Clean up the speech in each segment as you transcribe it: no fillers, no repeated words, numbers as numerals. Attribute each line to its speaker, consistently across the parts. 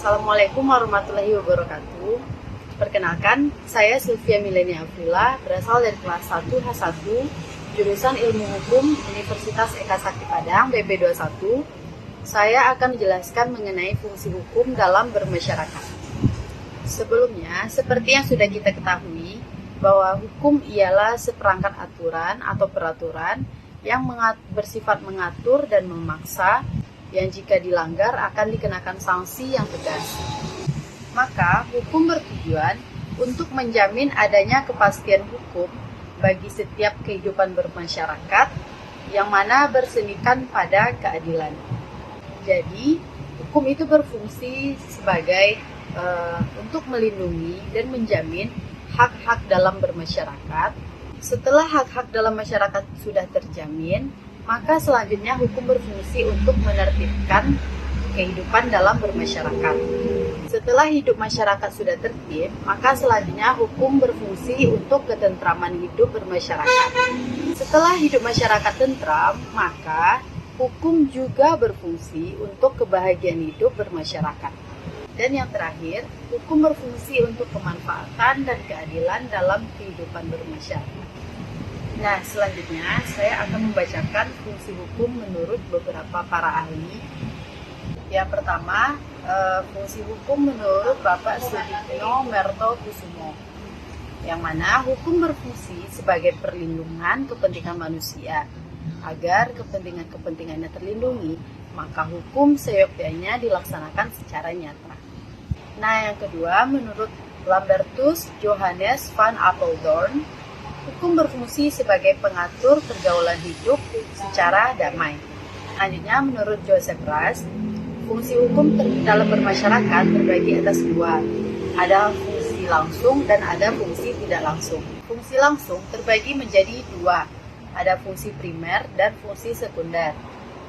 Speaker 1: Assalamualaikum warahmatullahi wabarakatuh. Perkenalkan, saya Sylvia Milenia Afrila, berasal dari kelas 1H1, jurusan Ilmu Hukum Universitas Eka Sakti Padang, BP21. Saya akan menjelaskan mengenai fungsi hukum dalam bermasyarakat. Sebelumnya, seperti yang sudah kita ketahui, bahwa hukum ialah seperangkat aturan atau peraturan yang bersifat mengatur dan memaksa, yang jika dilanggar akan dikenakan sanksi yang tegas. Maka, hukum bertujuan untuk menjamin adanya kepastian hukum bagi setiap kehidupan bermasyarakat yang mana bersemikan pada keadilan. Jadi, hukum itu berfungsi sebagai untuk melindungi dan menjamin hak-hak dalam bermasyarakat. Setelah hak-hak dalam masyarakat sudah terjamin, maka selanjutnya hukum berfungsi untuk menertibkan kehidupan dalam bermasyarakat. Setelah hidup masyarakat sudah tertib, maka selanjutnya hukum berfungsi untuk ketentraman hidup bermasyarakat. Setelah hidup masyarakat tentram, maka hukum juga berfungsi untuk kebahagiaan hidup bermasyarakat. Dan yang terakhir, hukum berfungsi untuk kemanfaatan dan keadilan dalam kehidupan bermasyarakat. Nah, selanjutnya saya akan membacakan fungsi hukum menurut beberapa para ahli. Yang pertama, fungsi hukum menurut Bapak Sudikno Mertokusumo, yang mana hukum berfungsi sebagai perlindungan kepentingan manusia. Agar kepentingan-kepentingannya terlindungi, maka hukum seyogyanya dilaksanakan secara nyata. Nah, yang kedua, menurut Lambertus Johannes van Apeldoorn, hukum berfungsi sebagai pengatur pergaulan hidup secara damai. Selanjutnya, menurut Joseph Raz, fungsi hukum dalam bermasyarakat terbagi atas dua. Ada fungsi langsung dan ada fungsi tidak langsung. Fungsi langsung terbagi menjadi dua. Ada fungsi primer dan fungsi sekunder.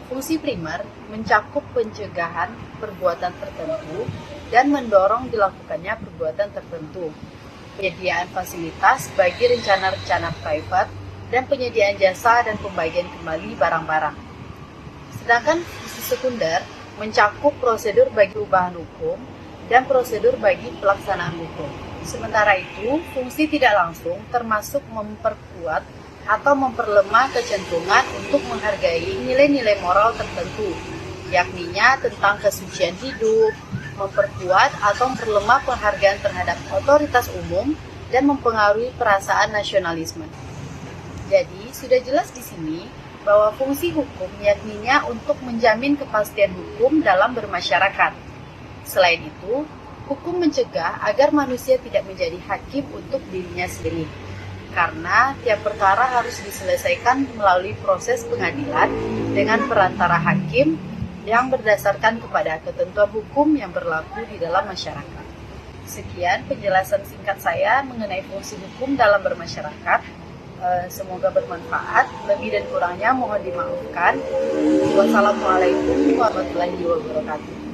Speaker 1: Fungsi primer mencakup pencegahan perbuatan tertentu dan mendorong dilakukannya perbuatan tertentu, penyediaan fasilitas bagi rencana-rencana private, dan penyediaan jasa dan pembagian kembali barang-barang. Sedangkan fungsi sekunder mencakup prosedur bagi perubahan hukum dan prosedur bagi pelaksanaan hukum. Sementara itu, fungsi tidak langsung termasuk memperkuat atau memperlemah kecenderungan untuk menghargai nilai-nilai moral tertentu, yakninya tentang kesucian hidup, memperkuat atau memperlemah penghargaan terhadap otoritas umum, dan mempengaruhi perasaan nasionalisme. Jadi, sudah jelas di sini bahwa fungsi hukum yakninya untuk menjamin kepastian hukum dalam bermasyarakat. Selain itu, hukum mencegah agar manusia tidak menjadi hakim untuk dirinya sendiri, karena tiap perkara harus diselesaikan melalui proses pengadilan dengan perantara hakim yang berdasarkan kepada ketentuan hukum yang berlaku di dalam masyarakat. Sekian penjelasan singkat saya mengenai fungsi hukum dalam bermasyarakat. Semoga bermanfaat. Lebih dan kurangnya mohon dimaafkan. Wassalamualaikum warahmatullahi wabarakatuh.